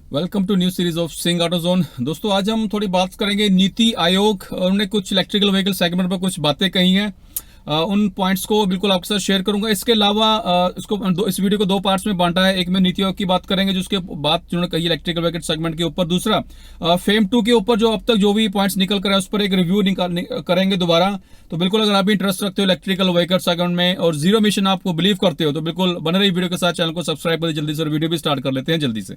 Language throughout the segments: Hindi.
Welcome to new series of Singh auto zone. दोस्तों, आज हम थोड़ी बात करेंगे नीति आयोग। उन्होंने कुछ इलेक्ट्रिकल व्हीकल सेगमेंट पर कुछ बातें कही हैं। उन पॉइंट्स को बिल्कुल आपके साथ शेयर करूंगा। इसके अलावा इस वीडियो को दो पार्ट्स में बांटा है। एक में नीति आयोग की बात करेंगे, जिसके बात जिन्होंने कही इलेक्ट्रिकल व्हीकल सेगमेंट के ऊपर। दूसरा फेम 2 के ऊपर जो अब तक जो भी पॉइंट्स निकल कर है उस पर एक रिव्यू करेंगे दोबारा। तो बिल्कुल अगर आप भी इंटरेस्ट रखते हो इलेक्ट्रिकल व्हीकल सेगमेंट में और जीरो मिशन आपको बिलीव करते हो तो बिल्कुल बने रही वीडियो के साथ। चैनल को सब्सक्राइब करें जल्दी से और वीडियो भी स्टार्ट कर लेते हैं जल्दी से।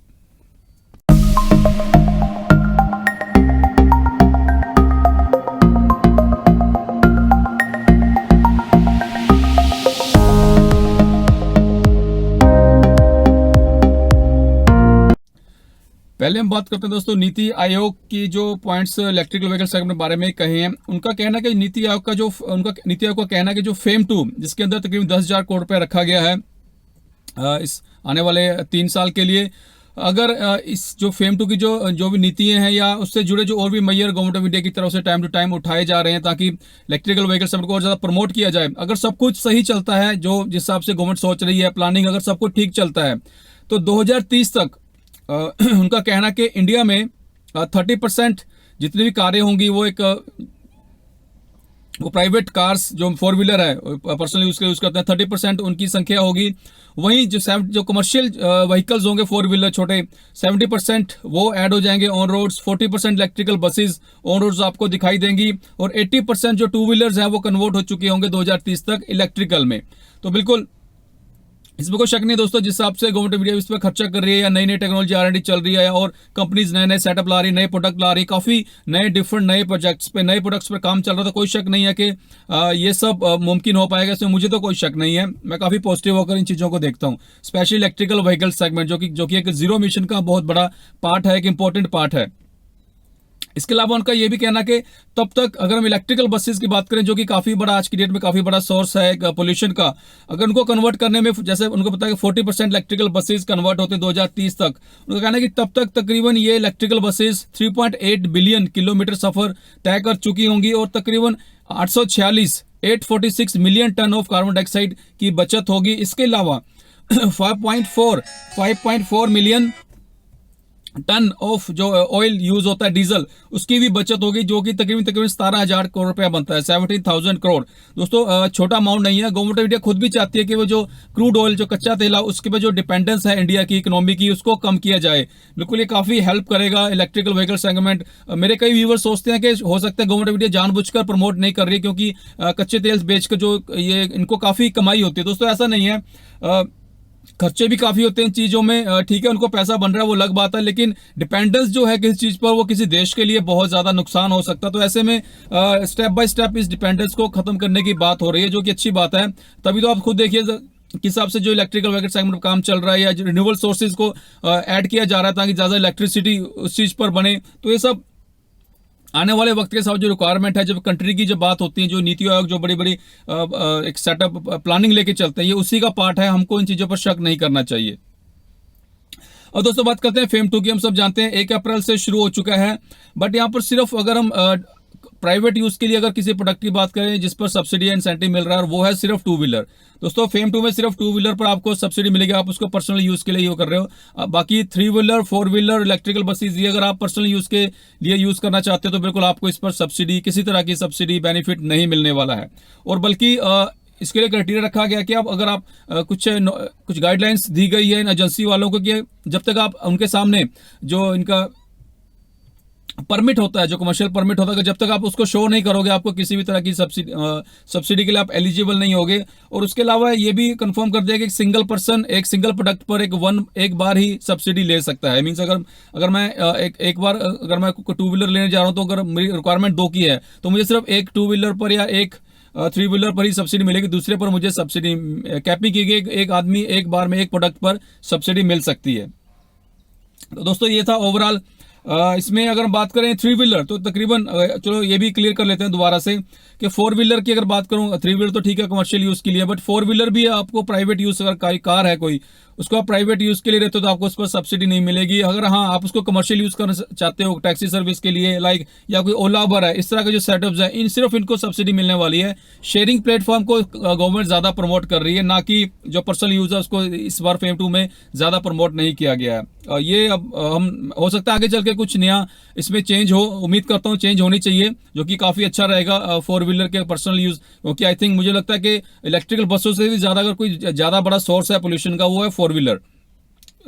पहले हम बात करते हैं दोस्तों नीति आयोग की जो पॉइंट्स इलेक्ट्रिकल व्हीकल सेगमेंट के बारे में कहे हैं। उनका कहना है कि नीति आयोग का कहना है कि जो फेम 2 जिसके अंदर तकरीबन 10,000 करोड़ रुपए रखा गया है इस आने वाले 3 साल के लिए। अगर इस जो फेम 2 की जो भी नीतियां हैं या उससे जुड़े जो और भी मैयर गवर्नमेंट ऑफ इंडिया की तरफ से टाइम टू टाइम उठाए जा रहे हैं ताकि इलेक्ट्रिकल व्हीकल सेगमेंट को और ज्यादा प्रमोट किया जाए। अगर सब कुछ सही चलता है, जो जिस हिसाब से गवर्नमेंट सोच रही है, प्लानिंग अगर सब कुछ ठीक चलता है, तो 2030 तक उनका कहना कि इंडिया में 30% जितनी भी कारें होंगी वो प्राइवेट कार्स जो 4 व्हीलर है पर्सनल यूज के यूज करते हैं, 30% उनकी संख्या होगी। वहीं जो कमर्शियल व्हीकल्स होंगे 4 व्हीलर छोटे, 70% वो ऐड हो जाएंगे on roads. 40% electrical buses on roads आपको दिखाई देंगी और 80% जो 2 व्हीलर्स हैं वो कन्वर्ट हो चुके होंगे 2030 तक इलेक्ट्रिकल में। तो बिल्कुल इसमें कोई शक नहीं दोस्तों, जिस हिसाब से गवर्नमेंट ऑफ इंडिया इस पर खर्चा कर रही है या नई नई टेक्नोलॉजी R&D चल रही है और कंपनीज नए नए सेटअप ला रही है, नए प्रोडक्ट ला रही है, काफी नए डिफरेंट नए प्रोडक्ट्स पे काम चल रहा था। कोई शक नहीं है कि ये सब मुमकिन हो पाएगा, इसमें मुझे तो कोई शक नहीं है। मैं काफी पॉजिटिव होकर इन चीजों को देखता हूँ, स्पेशली इलेक्ट्रिकल व्हीकल सेगमेंट जो कि एक जीरो मिशन का बहुत बड़ा पार्ट है, एक इंपॉर्टेंट पार्ट है। इसके अलावा उनका यह भी कहना कि तब तक अगर हम इलेक्ट्रिकल बसेस की बात करें, जो कि काफी बड़ा आज की डेट में काफी बड़ा सोर्स है पोल्यूशन का, अगर उनको कन्वर्ट करने में, जैसे उनको पता है कि 40% इलेक्ट्रिकल बसेस कन्वर्ट होते हैं 2030 तक, उनका कहना है कि तब तक तकरीबन ये इलेक्ट्रिकल बसेस 3.8 बिलियन किलोमीटर सफर तय कर चुकी होंगी और तकरीबन 846 million ton of carbon dioxide की बचत होगी। इसके अलावा 5.4 मिलियन टन ऑफ जो ऑयल यूज होता है डीजल, उसकी भी बचत होगी, जो कि तकरीबन 17,000 करोड़ रुपया बनता है, 17,000 करोड़। दोस्तों छोटा अमाउंट नहीं है। गवर्नमेंट ऑफ इंडिया खुद भी चाहती है कि वो जो क्रूड ऑयल जो कच्चा तेल है उसके पे जो डिपेंडेंस है इंडिया की इकोनॉमी की, उसको कम किया जाए। बिल्कुल ये काफी हेल्प करेगा इलेक्ट्रिकल व्हीकल सेगमेंट। मेरे कई व्यूअर्स सोचते हैं कि हो सकता है गवर्नमेंट ऑफ इंडिया जानबूझकर प्रमोट नहीं कर रही है क्योंकि कच्चे तेल बेचकर जो ये इनको काफी कमाई होती है। दोस्तों ऐसा नहीं है, खर्चे भी काफी होते हैं इन चीजों में। ठीक है, उनको पैसा बन रहा है वो अलग बात है, लेकिन डिपेंडेंस जो है किसी चीज पर वो किसी देश के लिए बहुत ज्यादा नुकसान हो सकता है। तो ऐसे में स्टेप बाय स्टेप इस डिपेंडेंस को खत्म करने की बात हो रही है, जो कि अच्छी बात है। तभी तो आप खुद देखिए किस हिसाब से जो इलेक्ट्रिकल व्हीकल सेगमेंट में काम चल रहा है या रिन्यूएबल सोर्सेज को ऐड किया जा रहा है ताकि ज्यादा इलेक्ट्रिसिटी उस चीज पर बने। तो ये सब आने वाले वक्त के साथ जो रिक्वायरमेंट है, जब कंट्री की जब बात होती है, जो नीति आयोग जो बड़ी बड़ी एक सेटअप प्लानिंग लेके चलते हैं, ये उसी का पार्ट है। हमको इन चीजों पर शक नहीं करना चाहिए। और दोस्तों बात करते हैं फेम 2 की। हम सब जानते हैं 1 अप्रैल से शुरू हो चुका है, बट यहाँ पर सिर्फ अगर हम प्राइवेट यूज के लिए अगर किसी प्रोडक्ट की बात करें जिस पर सब्सिडी या इंसेंटिव मिल रहा है, और वो है सिर्फ 2 व्हीलर। दोस्तों फेम 2 में सिर्फ 2 व्हीलर पर आपको सब्सिडी मिलेगी, आप उसको पर्सनल यूज के लिए यूज कर रहे हो। बाकी 3 व्हीलर 4 व्हीलर इलेक्ट्रिकल बसेस ये अगर आप पर्सनल यूज के लिए यूज करना चाहते हो तो बिल्कुल आपको इस पर सब्सिडी, किसी तरह की सब्सिडी बेनिफिट नहीं मिलने वाला है। और बल्कि इसके लिए क्राइटेरिया रखा गया कि आप अगर आप कुछ गाइडलाइंस दी गई है इन एजेंसी वालों को कि जब तक आप उनके सामने जो इनका परमिट होता है, जो कमर्शियल परमिट होता है, जब तक आप उसको शो नहीं करोगे आपको किसी भी तरह की सब्सिडी के लिए आप एलिजिबल नहीं होगे। और उसके अलावा ये भी कंफर्म कर दिया कि एक सिंगल पर्सन एक सिंगल प्रोडक्ट पर एक बार ही सब्सिडी ले सकता है। मींस अगर मैं एक बार अगर मैं 2 व्हीलर लेने जा रहा हूं तो अगर मेरी रिक्वायरमेंट 2 की है तो मुझे सिर्फ एक 2 व्हीलर पर या एक 3 व्हीलर पर ही सब्सिडी मिलेगी, दूसरे पर मुझे सब्सिडी कैपिंग की गई, एक आदमी एक बार में एक प्रोडक्ट पर सब्सिडी मिल सकती है। तो दोस्तों ये था ओवरऑल। इसमें अगर हम बात करें 3 व्हीलर तो तकरीबन चलो ये भी क्लियर कर लेते हैं दोबारा से कि फोर व्हीलर की अगर बात करूं, थ्री व्हीलर तो ठीक है कमर्शियल यूज के लिए, बट फोर व्हीलर भी आपको प्राइवेट यूज, अगर कार है कोई, उसको आप प्राइवेट यूज के लिए रहते हो तो आपको उस पर सब्सिडी नहीं मिलेगी। अगर हाँ आप उसको कमर्शियल यूज करना चाहते हो टैक्सी सर्विस के लिए, लाइक या कोई ओला उबर है, इस तरह के जो सेटअप्स हैं, इन सिर्फ इनको सब्सिडी मिलने वाली है। शेयरिंग प्लेटफॉर्म को गवर्नमेंट ज्यादा प्रमोट कर रही है, ना कि जो पर्सनल यूज है उसको इस बार फेम 2 में ज्यादा प्रमोट नहीं किया गया है। ये अब हम हो सकता है आगे चल के कुछ नया इसमें चेंज हो, उम्मीद करता हूँ चेंज होनी चाहिए, जो कि काफी अच्छा रहेगा फोर व्हीलर के पर्सनल यूज। क्योंकि आई थिंक मुझे लगता है कि इलेक्ट्रिकल बसों से भी ज्यादा अगर कोई ज्यादा बड़ा सोर्स है पोल्यूशन का, वो है फोर व्हीलर,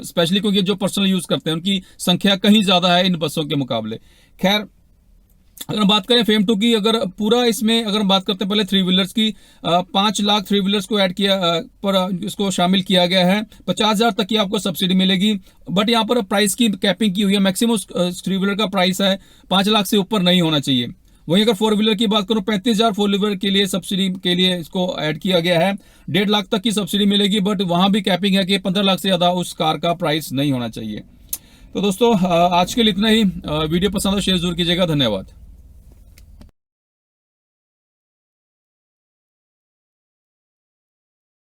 स्पेशली क्योंकि जो पर्सनल यूज करते हैं उनकी संख्या कहीं ज्यादा है इन बसों के मुकाबले। खैर, अगर हम बात करें फेम 2 की, अगर पूरा इसमें अगर हम बात करते हैं पहले थ्री व्हीलर्स की, 5 लाख थ्री व्हीलर्स को ऐड किया पर इसको शामिल किया गया है। 50,000 तक की आपको सब्सिडी मिलेगी, बट यहाँ पर प्राइस की कैपिंग की हुई है। मैक्सिमम थ्री व्हीलर का प्राइस है 5 लाख से ऊपर नहीं होना चाहिए। वहीं अगर फोर व्हीलर की बात करूं, 35,000 फोर व्हीलर के लिए सब्सिडी के लिए इसको ऐड किया गया है। 1.5 लाख तक की सब्सिडी मिलेगी, बट वहां भी कैपिंग है कि 15 लाख से ज्यादा उस कार का प्राइस नहीं होना चाहिए। तो दोस्तों आज के लिए इतना ही। वीडियो पसंद हो शेयर जरूर कीजिएगा। धन्यवाद।